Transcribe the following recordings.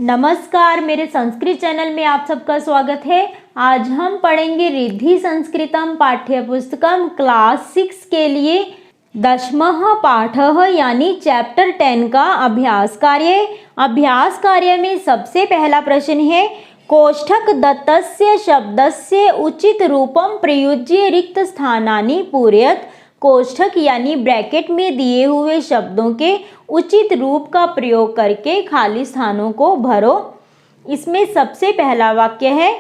नमस्कार, मेरे संस्कृत चैनल में आप सबका स्वागत है। आज हम पढ़ेंगे रिद्धि संस्कृतम पाठ्य पुस्तकम क्लास 6 के लिए 10वां पाठः यानी चैप्टर 10 का अभ्यास कार्य। अभ्यास कार्य में सबसे पहला प्रश्न है, कोष्ठक दत्तस्य शब्दस्य उचित रूपम प्रयुज्य रिक्त स्थानानि पूरयत। कोष्ठक यानी ब्रैकेट में दिए हुए शब्दों के उचित रूप का प्रयोग करके खाली स्थानों को भरो। इसमें सबसे पहला वाक्य है,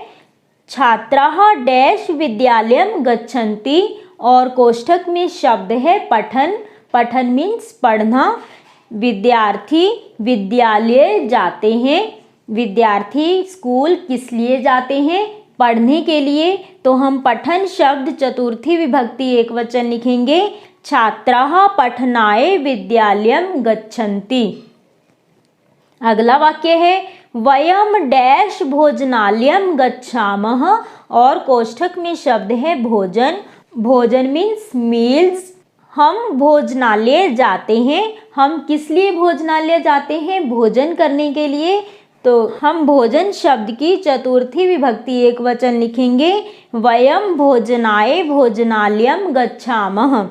छात्राः डैश विद्यालयम गच्छन्ति और कोष्ठक में शब्द है पठन। पठन मीन्स पढ़ना। विद्यार्थी विद्यालय जाते हैं। विद्यार्थी स्कूल किस लिए जाते हैं? पढ़ने के लिए। तो हम पठन शब्द चतुर्थी विभक्ति एकवचन लिखेंगे, छात्राः पठनाय विद्यालयम गच्छन्ति। अगला वाक्य है, वयम डैश भोजनालयम गच्छामः और कोष्ठक में शब्द है भोजन। भोजन मीन्स मील्स। हम भोजनालय जाते हैं। हम किस लिए भोजनालय जाते हैं? भोजन करने के लिए। तो हम भोजन शब्द की चतुर्थी विभक्ति एकवचन लिखेंगे, वयम भोजनाय भोजनालयम गच्छामः।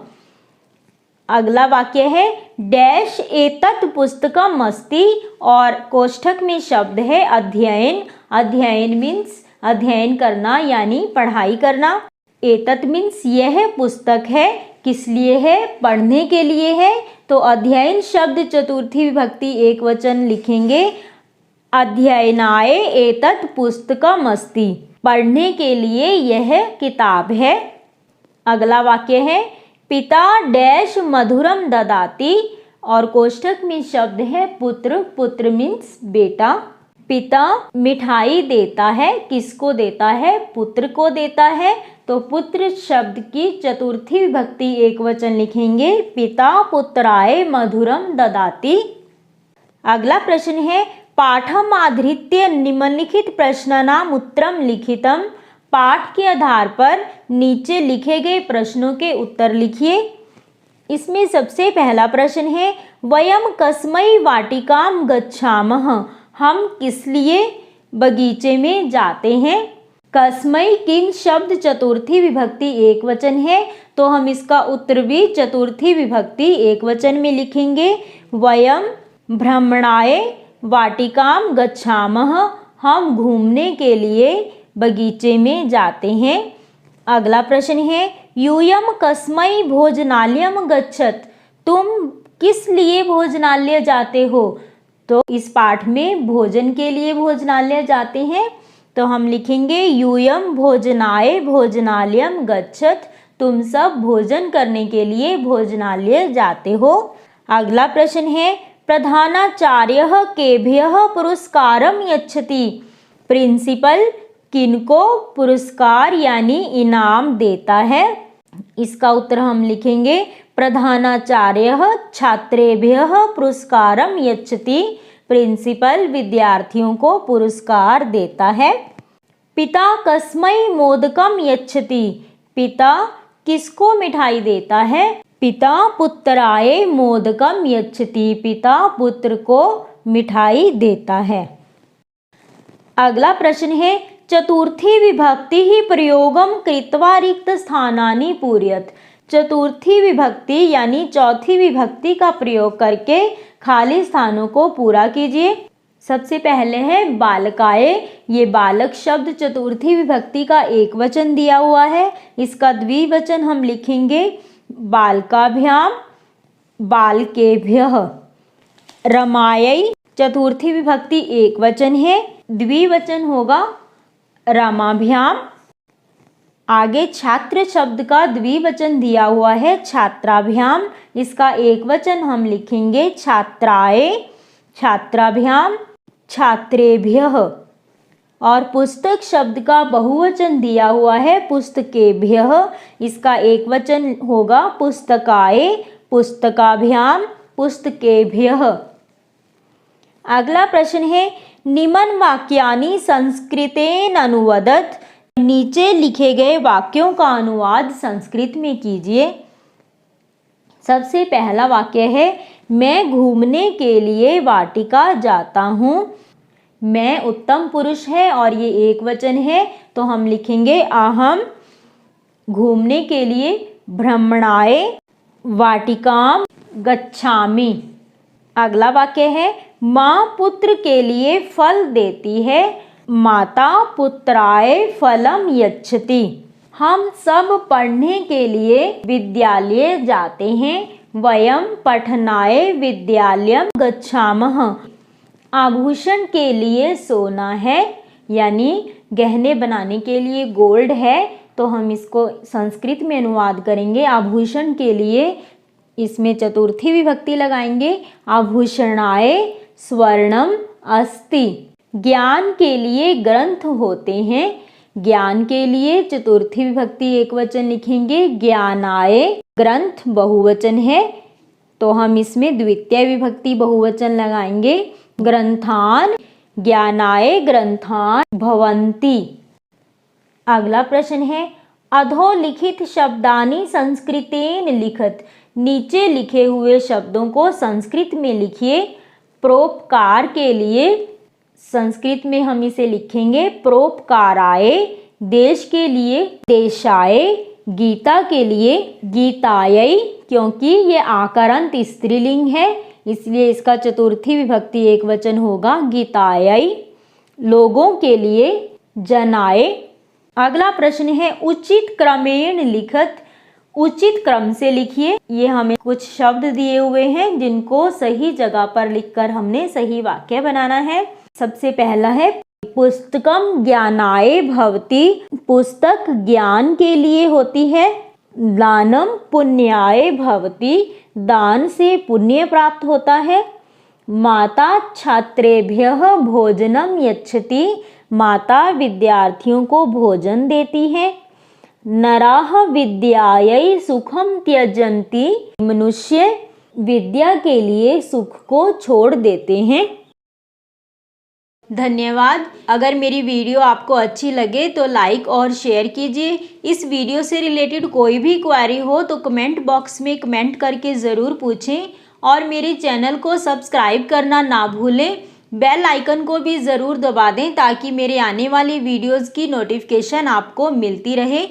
अगला वाक्य है, डैश एतत् पुस्तकम अस्ति और कोष्ठक में शब्द है अध्ययन। अध्ययन मीन्स अध्ययन करना यानी पढ़ाई करना। एतत् मीन्स यह पुस्तक है। किस लिए है? पढ़ने के लिए है। तो अध्ययन शब्द चतुर्थी विभक्ति एकवचन लिखेंगे, अध्ययनाय एतत् पुस्तकम अस्ति। पढ़ने के लिए यह किताब है। अगला वाक्य है, पिता डैश मधुरम ददाति और कोष्ठक में शब्द है पुत्र। पुत्र मीन्स बेटा। पिता मिठाई देता है। किसको देता है? पुत्र को देता है। तो पुत्र शब्द की चतुर्थी विभक्ति एकवचन लिखेंगे, पिता पुत्राय मधुरम ददाति। अगला प्रश्न है, पाठम आधृत्य निम्नलिखित प्रश्नानाम उत्तरम लिखितम। पाठ के आधार पर नीचे लिखे गए प्रश्नों के उत्तर लिखिए। इसमें सबसे पहला प्रश्न है, वयम कस्मै वाटिकाम गच्छामः। हम किस लिए बगीचे में जाते हैं? कस्मै किन शब्द चतुर्थी विभक्ति एकवचन है, तो हम इसका उत्तर भी चतुर्थी विभक्ति एकवचन में लिखेंगे, वयम भ्रमणाय वाटिकाम गच्छामः। हम घूमने के लिए बगीचे में जाते हैं। अगला प्रश्न है, यूयम कस्मै भोजनालयम गच्छत। तुम किस लिए भोजनालय जाते हो? तो इस पाठ में भोजन के लिए भोजनालय जाते हैं। तो हम लिखेंगे, यूयम भोजनाय भोजनालयम गच्छत। तुम सब भोजन करने के लिए भोजनालय जाते हो। अगला प्रश्न है, प्रधानाचार्यः केभ्यः पुरस्कारं यच्छति। प्रिंसिपल किनको पुरस्कार यानी इनाम देता है? इसका उत्तर हम लिखेंगे, प्रधानाचार्यः छात्रेभ्यः पुरस्कारं यच्छति। प्रिंसिपल विद्यार्थियों को पुरस्कार देता है। पिता कस्मै मोदकम यच्छति। पिता किसको मिठाई देता है? पिता पुत्राय मोदकम यच्छति। पिता पुत्र को मिठाई देता है। अगला प्रश्न है, चतुर्थी विभक्ति ही प्रयोगम कृत्वा रिक्त स्थानानि पूरयत। चतुर्थी विभक्ति यानी चौथी विभक्ति का प्रयोग करके खाली स्थानों को पूरा कीजिए। सबसे पहले है बालकाय। ये बालक शब्द चतुर्थी विभक्ति का एकवचन दिया हुआ है। इसका द्विवचन हम लिखेंगे, बालकाभ्याम बालकेभ्यः। रमायै चतुर्थी विभक्ति एकवचन है, द्विवचन होगा रमाभ्याम। आगे छात्र शब्द का द्विवचन दिया हुआ है, छात्राभ्याम। इसका एकवचन हम लिखेंगे, छात्राय छात्राभ्याम छात्रेभ्यः। और पुस्तक शब्द का बहुवचन दिया हुआ है, पुस्तकेभ्यः। इसका एकवचन होगा, पुस्तकाय पुस्तकाभ्याम पुस्तकेभ्यः। अगला प्रश्न है, निम्न वाक्यानि संस्कृतेन अनुवदत। नीचे लिखे गए वाक्यों का अनुवाद संस्कृत में कीजिए। सबसे पहला वाक्य है, मैं घूमने के लिए वाटिका जाता हूँ। मैं उत्तम पुरुष है और ये एक वचन है, तो हम लिखेंगे अहम घूमने के लिए भ्रमणाय वाटिकाम गच्छामि। अगला वाक्य है माँ पुत्र के लिए फल देती है, माता पुत्राय फलम यच्छति। हम सब पढ़ने के लिए विद्यालय जाते हैं, वयम पठनाय विद्यालयम गच्छामः। आभूषण के लिए सोना है, यानी गहने बनाने के लिए गोल्ड है, तो हम इसको संस्कृत में अनुवाद करेंगे आभूषण के लिए। इसमें चतुर्थी विभक्ति लगाएंगे, आभूषणाय स्वर्णम अस्ति। ज्ञान के लिए ग्रंथ होते हैं, ज्ञान के लिए चतुर्थी विभक्ति एक वचन लिखेंगे, ज्ञानाय। ग्रंथ बहुवचन है, तो हम इसमें द्वितीय विभक्ति बहुवचन लगाएंगे, ग्रंथान। ज्ञानाय ग्रंथान भवन्ति। अगला प्रश्न है अधोलिखित शब्दानि संस्कृतेन लिखत। नीचे लिखे हुए शब्दों को संस्कृत में लिखिए। परोपकार के लिए संस्कृत में हम इसे लिखेंगे परोपकाराय। देश के लिए देशाय। गीता के लिए गीतायै, क्योंकि ये आकारांत स्त्रीलिंग है इसलिए इसका चतुर्थी विभक्ति एक वचन होगा, गीतायै। लोगों के लिए जनाय। अगला प्रश्न है उचित क्रमेण लिखत। उचित क्रम से लिखिए। ये हमें कुछ शब्द दिए हुए हैं जिनको सही जगह पर लिखकर हमने सही वाक्य बनाना है। सबसे पहला है पुस्तकम ज्ञानाय भवति। पुस्तक ज्ञान के लिए होती है। दानम पुण्याय भवति। दान से पुण्य प्राप्त होता है। माता छात्रेभ्यः भोजनम यच्छति। माता विद्यार्थियों को भोजन देती है। नराः विद्यायै सुखम त्यजन्ति। मनुष्य विद्या के लिए सुख को छोड़ देते हैं। धन्यवाद। अगर मेरी वीडियो आपको अच्छी लगे तो लाइक और शेयर कीजिए। इस वीडियो से रिलेटेड कोई भी क्वेरी हो तो कमेंट बॉक्स में कमेंट करके ज़रूर पूछें और मेरे चैनल को सब्सक्राइब करना ना भूलें। बेल आइकन को भी ज़रूर दबा दें ताकि मेरे आने वाली वीडियोज़ की नोटिफिकेशन आपको मिलती रहे।